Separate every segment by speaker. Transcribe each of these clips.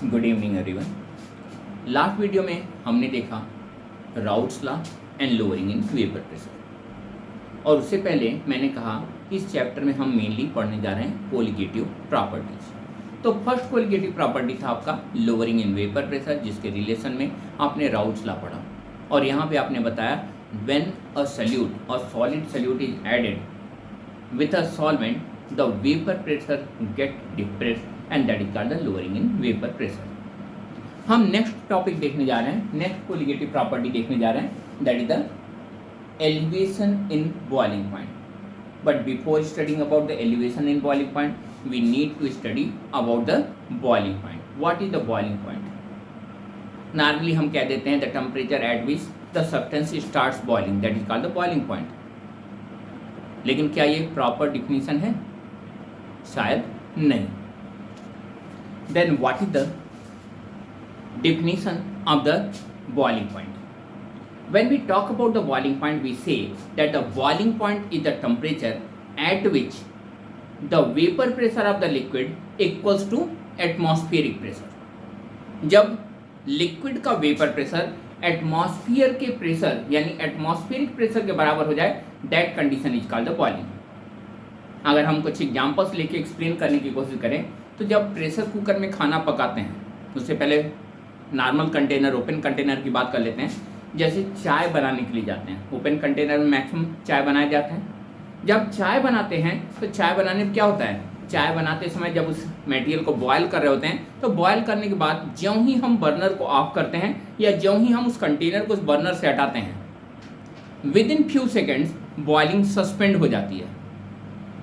Speaker 1: Good evening everyone. Last video में हमने देखा routes law and lowering in vapour pressure, और उससे पहले मैंने कहा कि इस चैप्टर में हम मेनली पढ़ने जा रहे हैं कोलिगेटिव प्रॉपर्टीज। तो फर्स्ट कोलिगेटिव प्रॉपर्टी था आपका लोअरिंग इन वेपर प्रेशर, जिसके रिलेशन में आपने राउट्स लॉ पढ़ा, और यहाँ पे आपने बताया व्हेन अ सल्यूट और solid solute is added with a solvent the vapour pressure get depressed and that is called the lowering in vapour pressure. हम नेक्स्ट टॉपिक देखने जा रहे हैं, नेक्स्ट कोलिगेटिव प्रॉपर्टी देखने जा रहे हैं, that is the elevation in boiling point. But before studying about the elevation in boiling point we need to study about the boiling point. What is the boiling point? Normally हम कह देते हैं the temperature at which the substance starts boiling, that is called the boiling point. लेकिन क्या ये proper definition है? शायद नहीं। Then what is the definition of the boiling point? When we talk about the boiling point, we say that the boiling point is the temperature at which the vapor pressure of the liquid equals to atmospheric pressure. जब liquid का vapour pressure atmosphere के pressure यानी atmospheric pressure के बराबर हो जाए, that condition is called the boiling. अगर हम कुछ एग्जांपल्स लेके एक्सप्लेन करने की कोशिश करें तो जब प्रेशर कुकर में खाना पकाते हैं, उससे पहले नॉर्मल कंटेनर, ओपन कंटेनर की बात कर लेते हैं। जैसे चाय बनाने के लिए जाते हैं, ओपन कंटेनर में मैक्सिमम चाय बनाए जाते हैं। जब चाय बनाते हैं तो चाय बनाने में क्या होता है, चाय बनाते समय जब उस मटेरियल को बॉयल कर रहे होते हैं, तो बॉयल करने के बाद ज्यों ही हम बर्नर को ऑफ करते हैं या ज्यों ही हम उस कंटेनर को उस बर्नर से हटाते हैं, with in few seconds boiling suspend हो जाती है।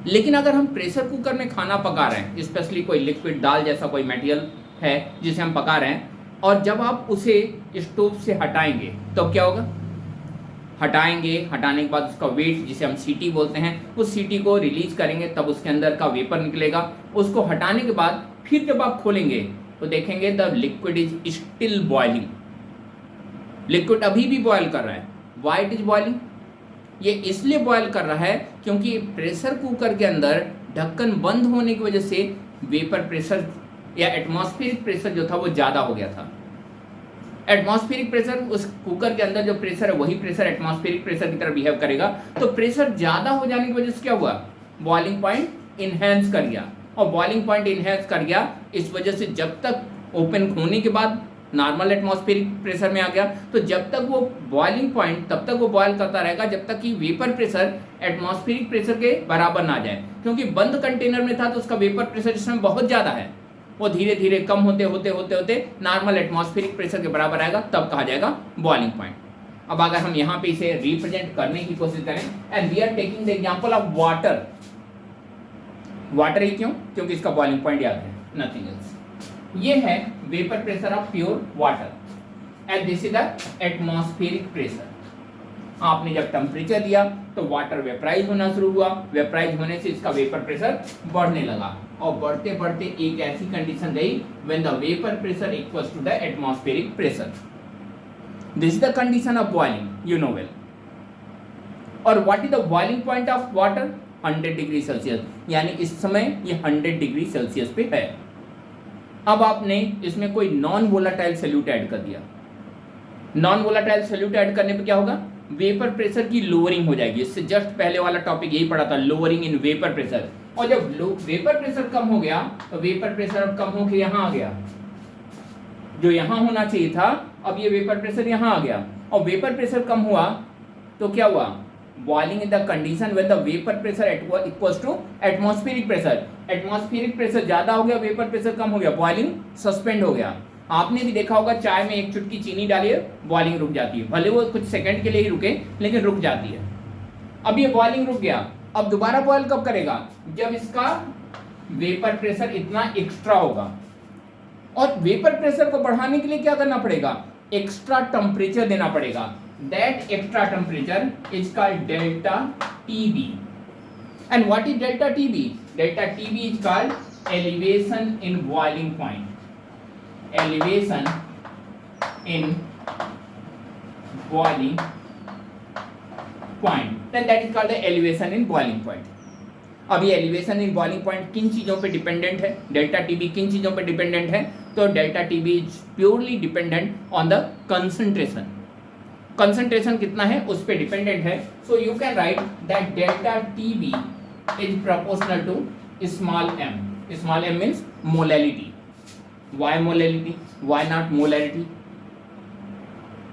Speaker 1: लेकिन अगर हम प्रेशर कुकर में खाना पका रहे हैं, स्पेशली कोई लिक्विड दाल जैसा कोई मटेरियल है जिसे हम पका रहे हैं, और जब आप उसे स्टोव से हटाएंगे तो क्या होगा? हटाने के बाद उसका वेट, जिसे हम सीटी बोलते हैं, उस सीटी को रिलीज करेंगे, तब उसके अंदर का वेपर निकलेगा। उसको हटाने के बाद फिर जब आप खोलेंगे तो देखेंगे the liquid is still boiling. Liquid अभी भी बॉयल कर रहा है। Why it is boiling? ये इसलिए बॉयल कर रहा है क्योंकि प्रेशर कुकर के अंदर ढक्कन बंद होने की वजह से वेपर प्रेशर या एटमॉस्फेरिक प्रेशर जो था वो ज़्यादा हो गया था। एटमॉस्फेरिक प्रेशर, उस कुकर के अंदर जो प्रेशर है वही प्रेशर एटमॉस्फेरिक प्रेशर की तरह बिहेव करेगा। तो प्रेशर ज़्यादा हो जाने की वजह से क्या हुआ? बॉइलिंग पॉइंट इनहेंस कर गया, और बॉइलिंग पॉइंट इनहेंस कर गया इस वजह से जब तक ओपन होने के बाद नॉर्मल एटमॉस्फेरिक प्रेशर में आ गया, तो जब तक वो बॉइलिंग पॉइंट, तब तक वो बॉयल करता रहेगा जब तक कि वेपर प्रेशर एटमॉस्फेरिक प्रेशर के बराबर ना आ जाए। क्योंकि बंद कंटेनर में था तो उसका वेपर प्रेशर इस समय बहुत ज़्यादा है, वो धीरे धीरे कम होते होते होते होते नॉर्मल एटमॉस्फेरिक प्रेशर के बराबर आएगा, तब कहा जाएगा बॉइलिंग पॉइंट। अब अगर हम यहाँ पे इसे रिप्रेजेंट करने की कोशिश करें, and we are taking the example of water. Water ही क्यों? क्योंकि इसका बॉइलिंग पॉइंट याद है, नथिंग एल्स। ये है vapour pressure of pure water and this is the atmospheric pressure. आपने जब टेम्परेचर दिया तो वाटर वेपराइज होना शुरू हुआ, वेपराइज होने से इसका वेपर प्रेशर बढ़ने लगा, और बढ़ते बढ़ते एक ऐसी कंडीशन गई when the vapour pressure equals to the atmospheric pressure. This is the condition of boiling, you know well. और what is the boiling point of water? 100 degree Celsius, यानी इस समय ये 100 डिग्री सेल्सियस पे है। अब आपने इसमें कोई नॉन वोलाटाइल सॉल्यूट ऐड कर दिया। नॉन वोलाटाइल सॉल्यूट ऐड करने पे क्या होगा? वेपर प्रेशर की लोअरिंग हो जाएगी। इससे जस्ट पहले वाला टॉपिक यही पढ़ा था, लोअरिंग इन वेपर प्रेशर। और जब वेपर प्रेशर कम हो गया तो वेपर प्रेशर अब कम होकर यहाँ आ गया, जो यहाँ होना चाहिए था, अब ये वेपर प्रेशर यहाँ आ गया। और वेपर प्रेशर कम हुआ तो क्या हुआ? Boiling in the condition when the vapour pressure equals to atmospheric pressure. Atmospheric pressure ज्यादा हो गया, वेपर प्रेशर कम हो गया, बॉइलिंग सस्पेंड हो गया। आपने भी देखा होगा चाय में एक चुटकी चीनी डालिए, बॉइलिंग रुक जाती है, भले वो कुछ सेकंड के लिए ही रुके लेकिन रुक जाती है। अब ये बॉइलिंग रुक गया, अब दोबारा बॉयल कब करेगा? जब इसका वेपर प्रेशर इतना एक्स्ट्रा होगा। और वेपर प्रेशर को बढ़ाने के लिए क्या करना पड़ेगा? एक्स्ट्रा टेम्परेचर देना पड़ेगा। That extra temperature is called delta TB. And what is delta TB? Delta TB is called elevation in boiling point. Elevation in boiling point. Then that is called the elevation in boiling point. अब ये elevation in boiling point किन चीज़ों पे dependent है? Delta TB किन चीज़ों पे dependent है? तो delta TB is purely dependent on the concentration. Concentration कितना है उस पर डिपेंडेंट है। So you can write that delta TB is proportional to small M. Small M means molality. Why molality? Why not molarity?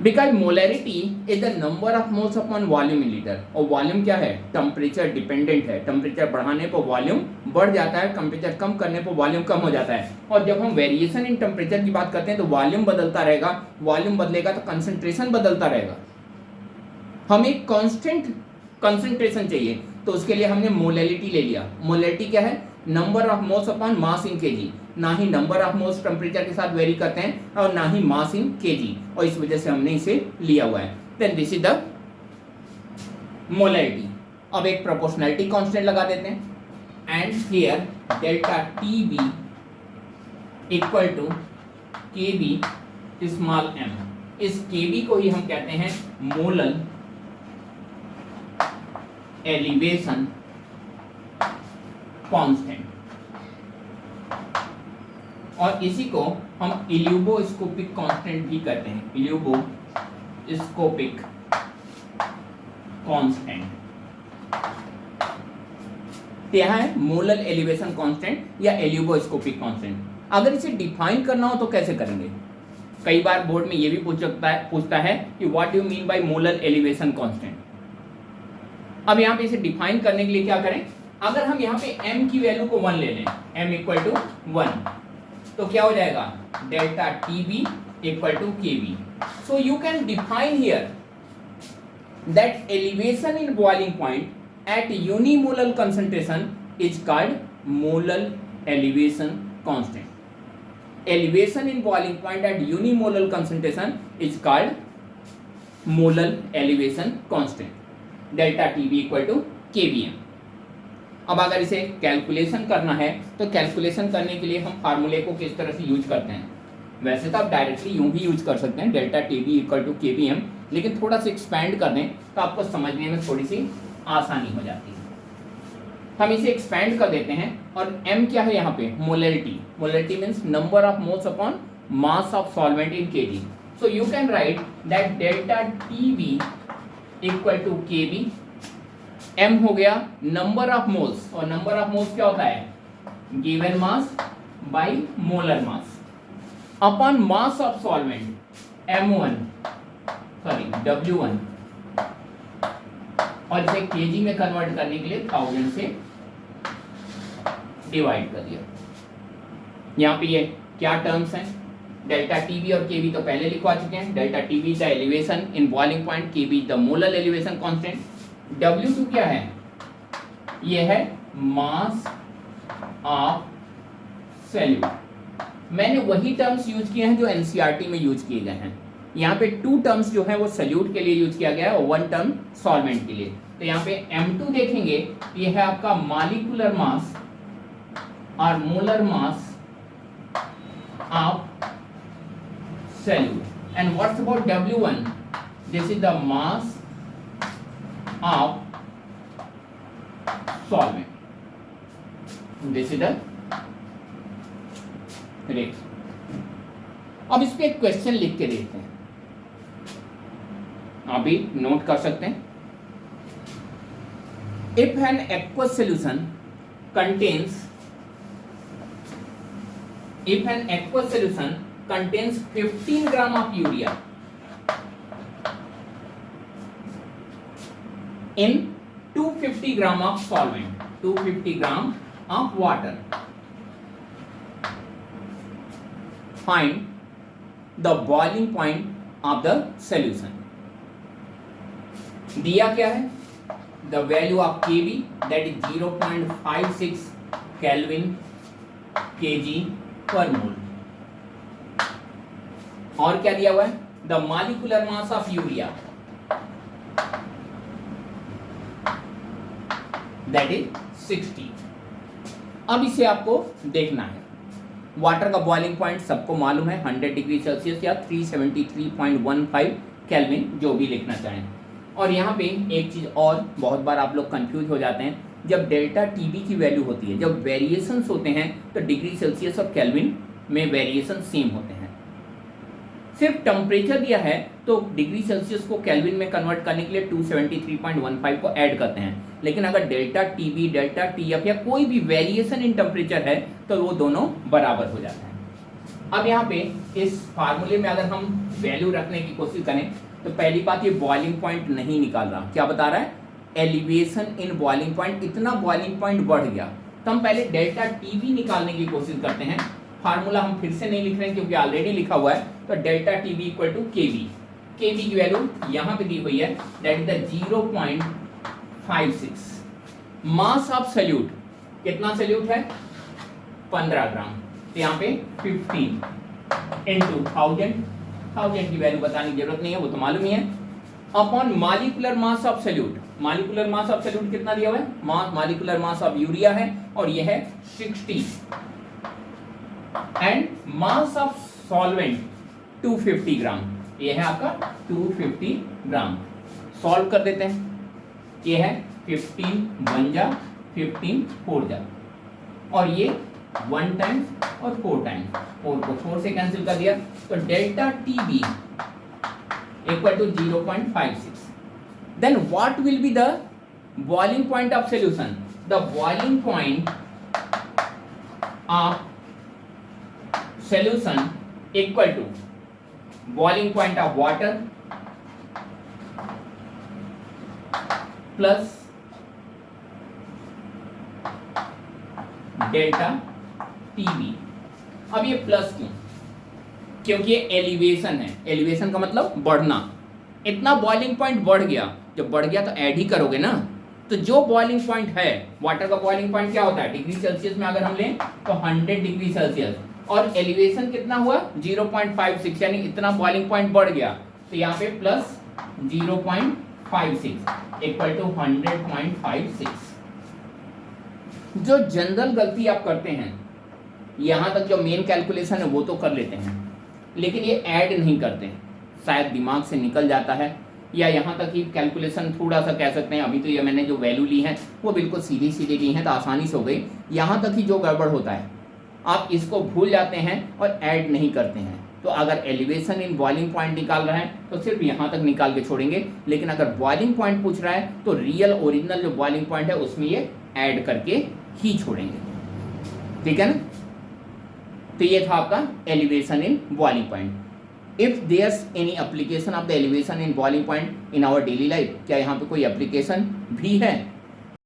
Speaker 1: Because molarity is the number of moles upon volume in liter। और volume क्या है? Temperature dependent है। Temperature बढ़ाने पर volume बढ़ जाता है, temperature कम करने पर वॉल्यूम कम हो जाता है। और जब हम वेरिएशन इन टेम्परेचर की बात करते हैं तो वॉल्यूम बदलता रहेगा, वॉल्यूम बदलेगा तो कंसंट्रेशन बदलता रहेगा। हमें एक कांस्टेंट कंसंट्रेशन चाहिए, तो उसके लिए हमने मोलैलिटी ले लिया। मोलैलिटी क्या है? Number of moles upon mass in KG. ना ही नंबर ऑफ मोल्स टेम्परेचर के साथ वेरी करते हैं और ना ही मास इन केजी, और इस वजह से हमने इसे लिया हुआ है। Then this is the molality. अब एक प्रोपोर्शनैलिटी कांस्टेंट लगा देते हैं and here delta T B equal to K B small M. इस के बी को ही हम कहते हैं मोलल एलिवेशन कांस्टेंट, और इसी को हम इल्यूबोस्कोपिक कांस्टेंट भी कहते हैं। इल्यूबोस्कोपिक कांस्टेंट क्या है? मोलल एलिवेशन कांस्टेंट या इल्यूबोस्कोपिक कांस्टेंट। अगर इसे डिफाइन करना हो तो कैसे करेंगे? कई बार बोर्ड में ये भी पूछता है कि what do you mean by molal elevation constant. अब यहाँ पे इसे डिफाइन करने के लिए क्या करें? अगर हम यहाँ पे m की वैल्यू को 1 ले लें, m इक्वल टू 1, तो क्या हो जाएगा? Delta T B equal to K B. So you can define here that elevation in boiling point at unimolal concentration is called molal elevation constant. Elevation in boiling point at unimolal concentration is called molal elevation constant. Delta T B equal to K B M. अब अगर इसे calculation करना है तो calculation करने के लिए हम फार्मूले को किस तरह से यूज करते हैं? वैसे तो आप डायरेक्टली यूं भी यूज कर सकते हैं delta T B equal to K B M, लेकिन थोड़ा सा एक्सपैंड कर दें तो आपको समझने में थोड़ी सी आसानी हो जाती है। हम इसे एक्सपैंड कर देते हैं और m क्या है यहाँ पे? Molality. Molality means number of moles upon mass of solvent in KG. So you can write that delta T B equal to K B. m हो गया नंबर ऑफ मोल्स, और नंबर ऑफ मोल्स क्या होता है? Given mass by molar mass upon mass of solvent m1 W1, और इसे KG में convert करने के लिए 1000 से डिवाइड कर दिया। यहाँ पे ये क्या टर्म्स हैं? डेल्टा टीबी और केबी तो पहले लिखवा चुके हैं। Delta TB the elevation in boiling point, KB the molar elevation constant. W2 क्या है? ये है मास ऑफ सॉल्यूट। मैंने वही टर्म्स यूज किए हैं जो एनसीईआरटी में यूज किए गए हैं। यहाँ पे 2 टर्म्स जो है वो सॉल्यूट के लिए यूज किया गया है और 1 टर्म सॉल्वेंट के लिए। तो यहाँ पे M2 देखेंगे, ये है आपका मॉलिक्यूलर मास और molar mass of solute. And what's about W1? This is the mass of solvent. This is the rate. अब इस पे एक क्वेश्चन लिख के देखते हैं, आप भी नोट कर सकते हैं। If an aqueous solution contains 15 gram of urea in 250 gram of solvent, 250 gram of water, find the boiling point of the solution। दिया क्या है? The value of Kb, that is 0.56 Kelvin kg per mole। और क्या दिया हुआ है? The molecular mass of urea, that is 60। अब इसे आपको देखना है। वाटर का बॉइलिंग पॉइंट सबको मालूम है 100 डिग्री सेल्सियस या 373.15 केल्विन, जो भी लिखना चाहें। और यहाँ पे एक चीज़ और, बहुत बार आप लोग कंफ्यूज हो जाते हैं, जब डेल्टा टीबी की वैल्यू होती है, जब वेरिएशंस होते हैं तो डिग्री सेल्सियस और केल्विन में वेरिएशन सेम होते हैं। सिर्फ टेम्परेचर दिया है तो डिग्री सेल्सियस को केल्विन में कन्वर्ट करने के लिए 273.15 को ऐड करते हैं, लेकिन अगर डेल्टा टीबी, डेल्टा टीएफ या कोई भी वेरिएशन इन टेम्परेचर है तो वो दोनों बराबर हो जाते हैं। अब यहाँ पे इस फार्मूले में अगर हम वैल्यू रखने की कोशिश करें तो पहली बात, ये बॉइलिंग पॉइंट नहीं निकाल रहा। क्या बता रहा है? एलिवेशन इन बॉइलिंग पॉइंट, इतना बॉइलिंग पॉइंट बढ़ गया। तो हम पहले डेल्टा टीबी निकालने की कोशिश करते हैं। फार्मूला हम फिर से नहीं लिख रहे हैं क्योंकि ऑलरेडी लिखा हुआ है। तो डेल्टा टीबी इक्वल टू केवी, केवी की वैल्यू यहाँ पे दी हुई है, that is the 0.56। Mass of solute, कितना सल्यूट है? 15 ग्राम। तो यहाँ पे 15 इंटू 1000 की वैल्यू बताने की जरूरत नहीं है, वो तो मालूम ही है, upon molecular mass of solute. Molecular mass of solute कितना दिया हुआ है? मॉलिक्यूलर मास ऑफ यूरिया है और ये है 60, एंड मास ऑफ सॉल्वेंट 250 ग्राम। ये है आपका 250 ग्राम। सॉल्व कर देते हैं। ये है 15 1 जा 15 4 जा, और ये 1 टाइम्स और 4 टाइम्स, 4 को 4 से कैंसिल कर दिया। तो delta TB equal to 0.56। Then what will be the boiling point of solution? The boiling point of solution equal to boiling point of water plus delta TB. अब ये प्लस क्यों? क्योंकि ये एलिवेशन है। एलिवेशन का मतलब बढ़ना। इतना बॉइलिंग पॉइंट बढ़ गया, जब बढ़ गया तो ऐड ही करोगे ना। तो जो बॉइलिंग पॉइंट है, वाटर का बॉइलिंग पॉइंट क्या होता है? डिग्री सेल्सियस में अगर हम लें तो 100 डिग्री सेल्सियस, और एलिवेशन कितना हुआ? 0.56, यानी इतना बॉइलिंग पॉइंट बढ़ गया। तो यहाँ पे प्लस 0.56 इक्वल टू 100.56। जो जनरल गलती आप करते हैं, यहाँ तक जो मेन कैलकुलेशन है वो तो कर लेते हैं, लेकिन ये ऐड नहीं करते, शायद दिमाग से निकल जाता है, या यहाँ तक कि कैलकुलेशन थोड़ा सा कह सकते हैं। अभी तो ये मैंने जो वैल्यू ली है वो बिल्कुल सीधी सीधी ली है तो आसानी से हो गई। यहाँ तक ही जो गड़बड़ होता है, आप इसको भूल जाते हैं और ऐड नहीं करते हैं। तो अगर एलिवेशन इन बॉइलिंग पॉइंट निकाल रहा है तो सिर्फ यहाँ तक निकाल के छोड़ेंगे, लेकिन अगर बॉइलिंग पॉइंट पूछ रहा है तो रियल ओरिजिनल जो बॉइलिंग पॉइंट है उसमें ये ऐड करके ही छोड़ेंगे। ठीक है ना? तो ये था आपका elevation in boiling point. If there's any application of the elevation in boiling point in our daily life, क्या यहाँ पे कोई एप्लीकेशन भी है?